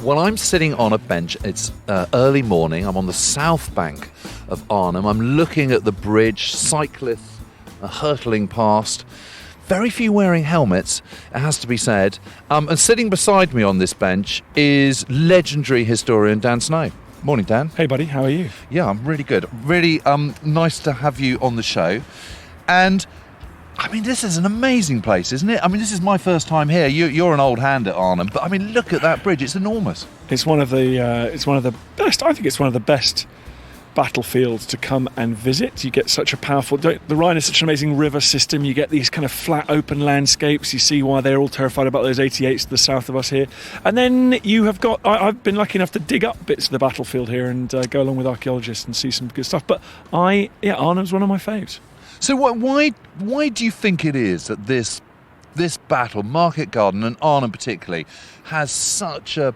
Well, I'm sitting on a bench. It's early morning. I'm on the south bank of Arnhem. I'm looking at the bridge, cyclists are hurtling past. Very few wearing helmets, it has to be said. And sitting beside me on this bench is legendary historian Dan Snow. Morning, Dan. Hey, buddy. How are you? Yeah, I'm really good. Really nice to have you on the show. And I mean, this is an amazing place, isn't it? I mean, this is my first time here. You're an old hand at Arnhem, but I mean, look at that bridge. It's enormous. It's one of the best. I think it's one of the best battlefields to come and visit. You get such a powerful. The Rhine is such an amazing river system. You get these kind of flat, open landscapes. You see why they're all terrified about those 88s to the south of us here. And then you have got. I've been lucky enough to dig up bits of the battlefield here and go along with archaeologists and see some good stuff. But Arnhem's one of my faves. So why do you think it is that this battle, Market Garden and Arnhem particularly, has such a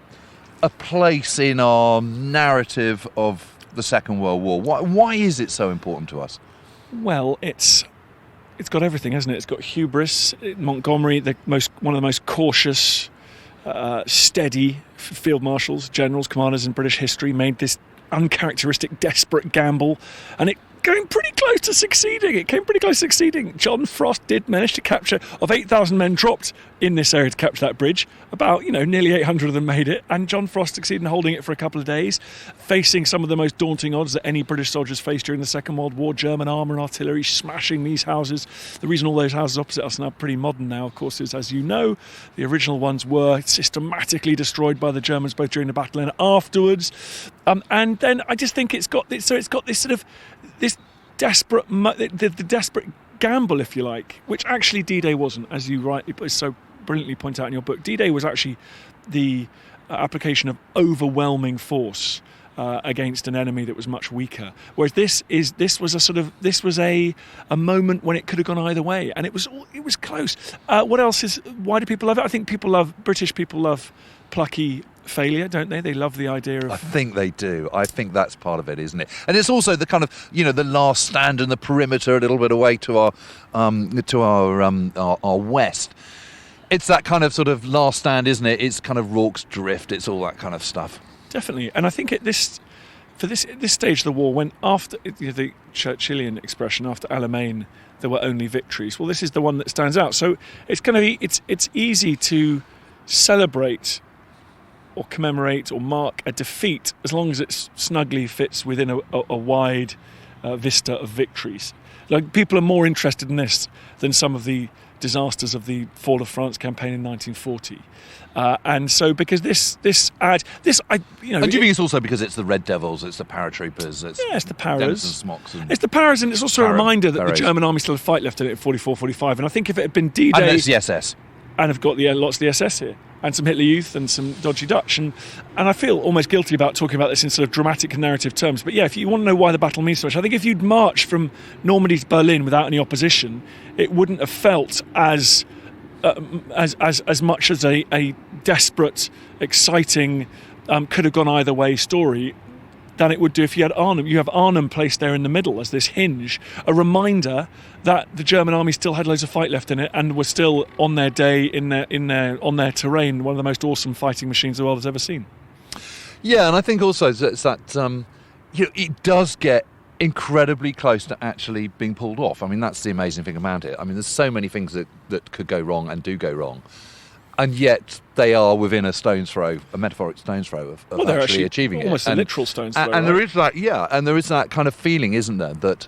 place in our narrative of the Second World War? Why is it so important to us? Well, it's got everything, hasn't it? It's got hubris. Montgomery, one of the most cautious, steady field marshals, generals, commanders in British history, made this uncharacteristic, desperate gamble, and it came pretty close to succeeding. John Frost did manage to capture, of 8,000 men dropped in this area to capture that bridge, about nearly 800 of them made it, and John Frost succeeded in holding it for a couple of days, facing some of the most daunting odds that any British soldiers faced during the Second World War. German armour and artillery smashing these houses. The reason all those houses opposite us are now pretty modern now, of course, is, as you know, the original ones were systematically destroyed by the Germans both during the battle and afterwards. And then I just think it's got this sort of this desperate, the desperate gamble, if you like, which actually D-Day wasn't, as you rightly so brilliantly point out in your book. D-Day was actually the application of overwhelming force against an enemy that was much weaker. Whereas this was a moment when it could have gone either way, and it was close. What else is? Why do people love it? I think British people love plucky failure, don't they? They love the idea of. I think they do. I think that's part of it, isn't it? And it's also the kind of the last stand in the perimeter, a little bit away to our west. It's that kind of sort of last stand, isn't it? It's kind of Rorke's Drift. It's all that kind of stuff. Definitely, and I think at this stage of the war, when after the Churchillian expression, after Alamein, there were only victories. Well, this is the one that stands out. So it's easy to celebrate or commemorate or mark a defeat as long as it snugly fits within a wide vista of victories. Like, people are more interested in this than some of the disasters of the Fall of France campaign in 1940. And so, because this ad, this I you know, and do you think it's also because it's the Red Devils, it's the paratroopers, it's the Paras, Dennis and Smocks, it's the Paras, and it's also a reminder that the German army still had fight left in it at 44, 45. And I think if it had been D-Day, and it's the SS, and have got lots of the SS here, and some Hitler Youth and some dodgy Dutch, and I feel almost guilty about talking about this in sort of dramatic and narrative terms. But yeah, if you want to know why the battle means so much, I think if you'd marched from Normandy to Berlin without any opposition, it wouldn't have felt as much as a desperate, exciting, could have gone either way story than it would do if you had Arnhem. You have Arnhem placed there in the middle as this hinge, a reminder that the German army still had loads of fight left in it and was still on their day on their terrain, one of the most awesome fighting machines the world has ever seen. Yeah, and I think also it's that it does get incredibly close to actually being pulled off. I mean, that's the amazing thing about it. I mean, there's so many things that could go wrong and do go wrong, and yet they are within a metaphoric stone's throw of actually achieving almost it. Almost a literal stone's throw. And there is that, and there is that kind of feeling, isn't there, that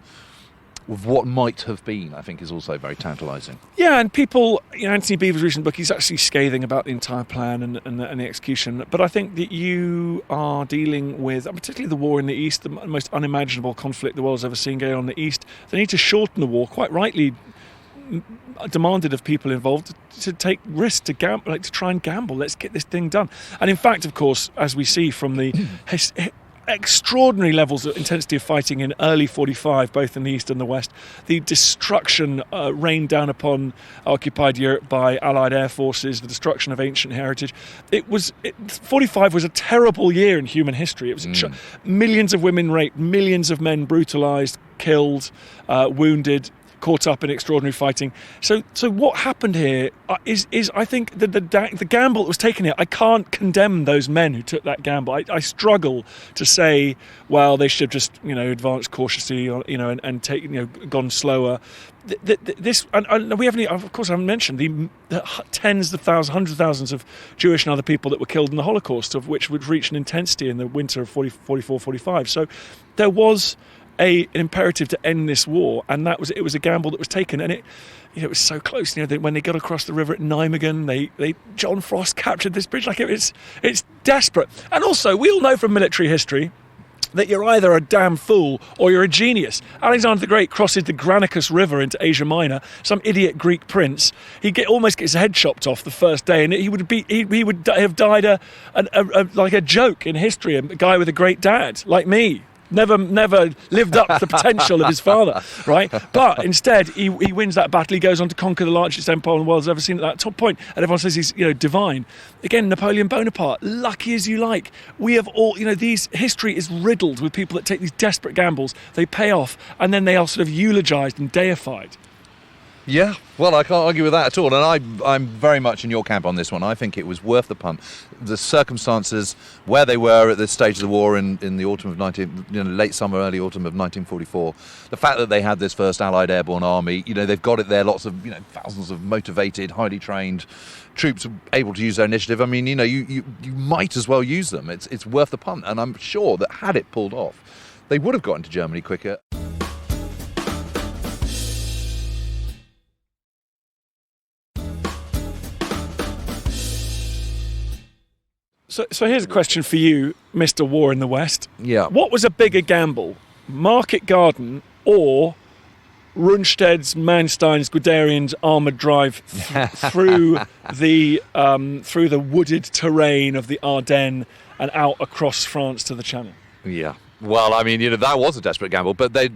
of what might have been, I think, is also very tantalising. Yeah, and people, Anthony Beevor's recent book, he's actually scathing about the entire plan and the execution. But I think that you are dealing with, particularly the war in the East, the most unimaginable conflict the world's ever seen going on in the East. They need to shorten the war, quite rightly demanded of people involved to take risks, to gamble, to try and gamble. Let's get this thing done. And in fact, of course, as we see from the extraordinary levels of intensity of fighting in early 45, both in the East and the West, the destruction rained down upon occupied Europe by Allied air forces, the destruction of ancient heritage. 45 was a terrible year in human history. It was millions of women raped, millions of men brutalised, killed, wounded, caught up in extraordinary fighting. So what happened here is I think the gamble that was taken here. I can't condemn those men who took that gamble. I struggle to say, well, they should have just advanced cautiously, and take gone slower. This and we haven't, of course, I haven't mentioned the tens of thousands, hundreds of thousands of Jewish and other people that were killed in the Holocaust, of which would reach an intensity in the winter of 44-45. So there was an imperative to end this war, and it was a gamble that was taken, and it was so close. When they got across the river at Nijmegen, John Frost captured this bridge. It's desperate. And also, we all know from military history that you're either a damn fool or you're a genius. Alexander the Great crosses the Granicus River into Asia Minor. Some idiot Greek prince, almost gets his head chopped off the first day, and he would have died like a joke in history. A guy with a great dad like me. Never lived up to the potential of his father, right? But instead, he wins that battle. He goes on to conquer the largest empire the world's ever seen at that top point, and everyone says he's divine. Again, Napoleon Bonaparte, lucky as you like. We have all, history is riddled with people that take these desperate gambles. They pay off, and then they are sort of eulogized and deified. Yeah, well, I can't argue with that at all, and I'm very much in your camp on this one. I think it was worth the punt. The circumstances where they were at this stage of the war in the autumn of late summer, early autumn of 1944, the fact that they had this first Allied Airborne Army, they've got it there, lots of thousands of motivated, highly trained troops able to use their initiative. I mean, you might as well use them. It's worth the punt, and I'm sure that had it pulled off, they would have got into Germany quicker. So here's a question for you, Mr. War in the West. Yeah. What was a bigger gamble, Market Garden or Rundstedt's, Manstein's, Guderian's armoured drive through the wooded terrain of the Ardennes and out across France to the Channel? Yeah. Well, I mean, that was a desperate gamble, but they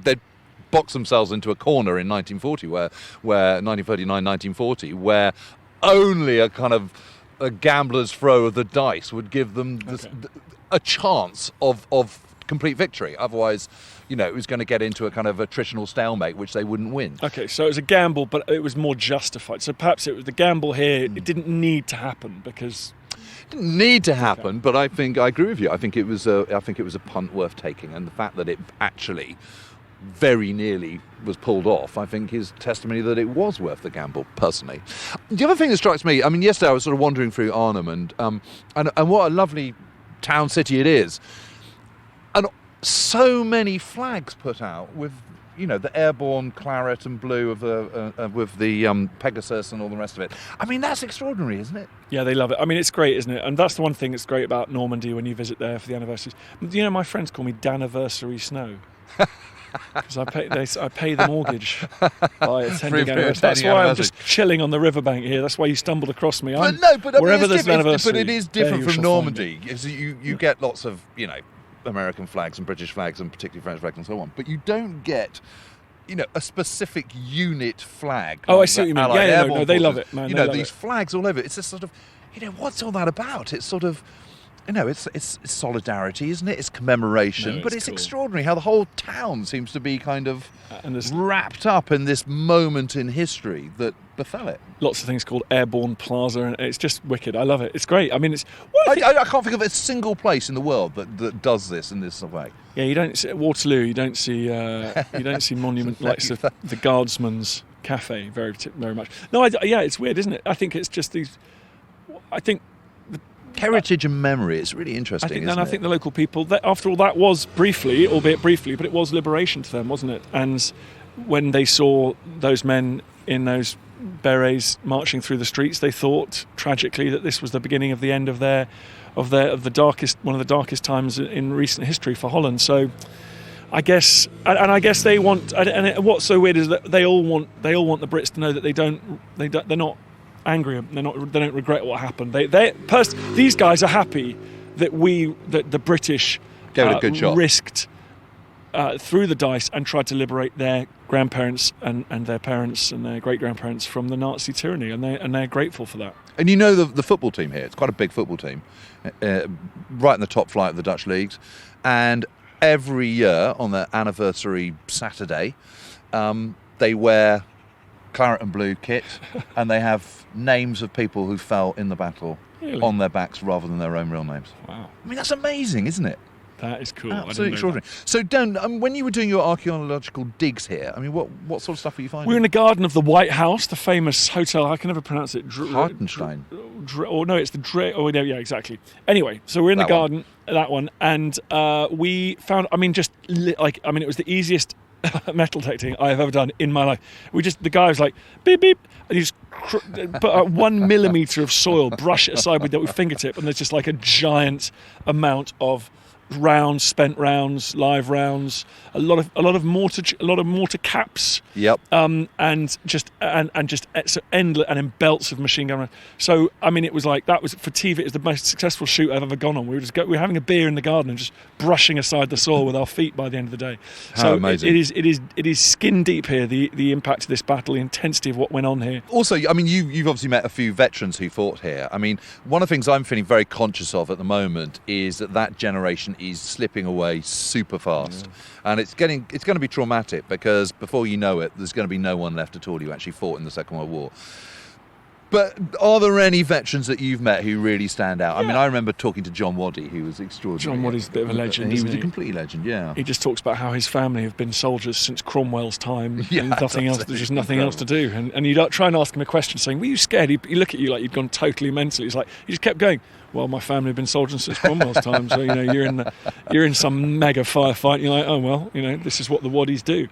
boxed themselves into a corner in 1940, where 1939, 1940, where only a kind of a gambler's throw of the dice would give them a chance of complete victory. Otherwise, it was going to get into a kind of attritional stalemate, which they wouldn't win. Okay, so it was a gamble, but it was more justified. So perhaps it was the gamble here. It didn't need to happen because. It didn't need to happen, but I think I agree with you. I think it was a punt worth taking, and the fact that it actually very nearly was pulled off, I think, is testimony that it was worth the gamble, personally. The other thing that strikes me, I mean, yesterday I was sort of wandering through Arnhem, and what a lovely town city it is, and so many flags put out with the airborne claret and blue of with the Pegasus and all the rest of it. I mean, that's extraordinary, isn't it? Yeah, they love it. I mean, it's great, isn't it? And that's the one thing that's great about Normandy when you visit there for the anniversaries. My friends call me Daniversary Snow. Because I pay the mortgage by attending anniversaries. That's why I'm just chilling on the riverbank here. That's why you stumbled across me. Wherever there's an anniversary. But it is different from Normandy. You get lots of American flags and British flags and particularly French flags and so on. But you don't get a specific unit flag. Oh, I see what you mean. No, they love it, man. These flags all over. It's just sort of what's all that about? It's sort of. It's solidarity, isn't it? It's commemoration, but it's cool. Extraordinary how the whole town seems to be kind of wrapped up in this moment in history that befell it. Lots of things called Airborne Plaza, and it's just wicked. I love it. It's great. I mean, I can't think of a single place in the world that does this in this way. Yeah, you don't see at Waterloo. You don't see monument like the Guardsman's Cafe very much. No, it's weird, isn't it? I think it's just these. I think. Heritage and memory, it's really interesting. I think the local people, after all, that was briefly, albeit briefly, but it was liberation to them, wasn't it? And when they saw those men in those berets marching through the streets, they thought tragically that this was the beginning of the end of one of the darkest times in recent history for Holland. So I guess they want, and what's so weird is that they all want the Brits to know that they're not angry. They don't regret what happened. These guys are happy that the British gave it a good shot, risked through the dice and tried to liberate their grandparents and their parents and their great grandparents from the Nazi tyranny, and they're grateful for that. And the football team here, it's quite a big football team, right in the top flight of the Dutch leagues, and every year on their anniversary Saturday, they wear claret and blue kit, and they have names of people who fell in the battle on their backs rather than their own real names. Wow. I mean, that's amazing, isn't it? That is cool. Absolutely extraordinary. So, Dan, when you were doing your archaeological digs here, I mean, what sort of stuff were you finding? We were in the garden of the White House, the famous hotel. I can never pronounce it. Hartenstein. No, it's the Dre. Oh, no, yeah, exactly. Anyway, so we're in the garden, that one, and we found. I mean, it was the easiest metal detecting I have ever done in my life. The guy was like, beep beep, and you just put out 1 millimetre of soil, brush it aside with your fingertip, and there's just like a giant amount of rounds, spent rounds, live rounds, a lot of mortar caps. Yep. And just so endless, and in belts of machine gun rounds. So I mean, it was like that was for TV. It was the most successful shoot I've ever gone on. We were having a beer in the garden and just brushing aside the soil with our feet by the end of the day. How amazing! It is skin deep here. The impact of this battle, the intensity of what went on here. Also, I mean, you've obviously met a few veterans who fought here. I mean, one of the things I'm feeling very conscious of at the moment is that generation is slipping away super fast, and it's going to be traumatic, because before you know it, there's going to be no one left at all who actually fought in the Second World War. But are there any veterans that you've met who really stand out? I mean, I remember talking to John Waddy, who was extraordinary. John Waddy's a bit of a legend. He was a complete legend, yeah. He just talks about how his family have been soldiers since Cromwell's time, Yeah, and nothing else. There's just nothing else to do. And you try and ask him a question, saying, "Were you scared?" He look at you like you'd gone totally mental. He's like, he just kept going. Well, my family have been soldiers since Cromwell's time, so you're in some mega firefight. And you're like, oh well, this is what the Waddies do,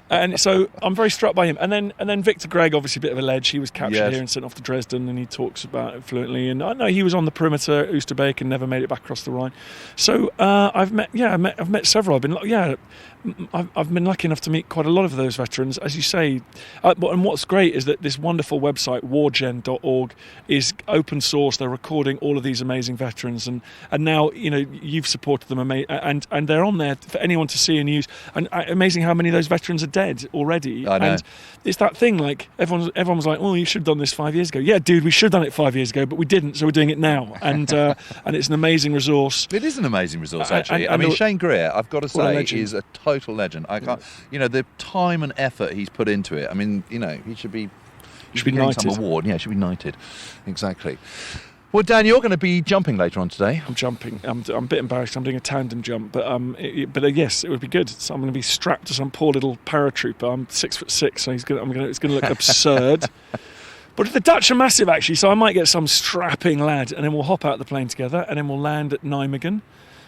and so I'm very struck by him. And then Victor Gregg, obviously a bit of a ledge. He was captured here and sent off to Dresden, and he talks about it fluently. And I know he was on the perimeter at Oosterbeek and never made it back across the Rhine. So I've met several. I've been lucky enough to meet quite a lot of those veterans, as you say. And what's great is that this wonderful website, wargen.org, is open source. They're recording all of these amazing veterans, and now you've supported them, and they're on there for anyone to see and use. And amazing how many of those veterans are dead already. I know. And it's that thing, like everyone was like, "Oh, you should have done this 5 years ago." Yeah, dude, we should have done it 5 years ago, but we didn't, so we're doing it now. And it's an amazing resource. It is an amazing resource, actually. I mean, Shane Greer, I've got to say, is a total legend. I can't, the time and effort he's put into it. I mean, he should be getting some award. Yeah, he should be knighted. Exactly. Well, Dan, you're going to be jumping later on today. I'm jumping. I'm a bit embarrassed. I'm doing a tandem jump, but yes, it would be good. So I'm going to be strapped to some poor little paratrooper. I'm 6'6", so it's going to look absurd. But the Dutch are massive, actually, so I might get some strapping lad, and then we'll hop out the plane together, and then we'll land at Nijmegen.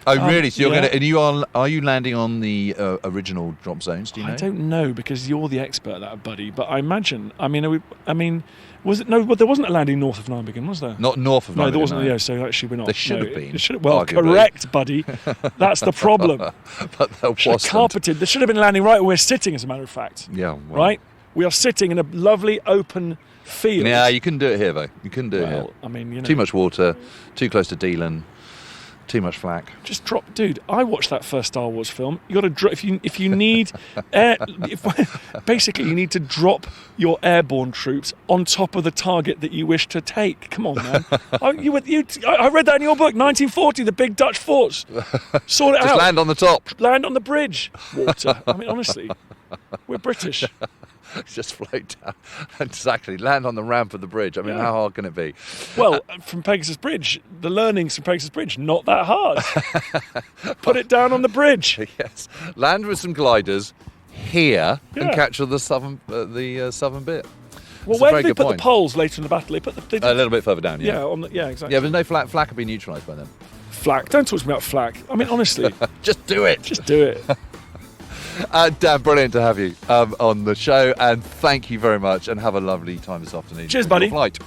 Oh, really? So you're going to, and are you landing on the original drop zones? Do you know? I don't know, because you're the expert at that, buddy. But I imagine. I mean, was it? No, well, there wasn't a landing north of Nijmegen, was there? Not north of Nijmegen. No, there wasn't. No. Yeah, so actually, we're not. There should have been. Well, arguably. Correct, buddy. That's the problem. But there wasn't. Carpeted. There should have been landing right where we're sitting, as a matter of fact. Yeah. Well. Right. We are sitting in a lovely open field. Yeah, you couldn't do it here, though. You couldn't do it here. I mean, too much water, too close to Dealing. Too much flak. Just drop, dude. I watched that first Star Wars film. You got to drop if you need basically you need to drop your airborne troops on top of the target that you wish to take. Come on, man. I read that in your book, 1940, the big Dutch forts. Sort it out. Just land on the top. Land on the bridge. Water. I mean, honestly, we're British. Just float down. Exactly. Land on the ramp of the bridge. I mean, how hard can it be? Well, from Pegasus Bridge, the learnings from Pegasus Bridge, not that hard. Put it down on the bridge. Yes. Land with some gliders here and capture the southern bit. Well, where did they put the poles later in the battle? They put a little bit further down. Yeah, exactly. Yeah, there's no flak. Flak would be neutralised by then. Flak. Don't talk to me about flak. I mean, honestly. Just do it. Just do it. Dan, brilliant to have you on the show, and thank you very much, and have a lovely time this afternoon. Cheers, buddy. Flight.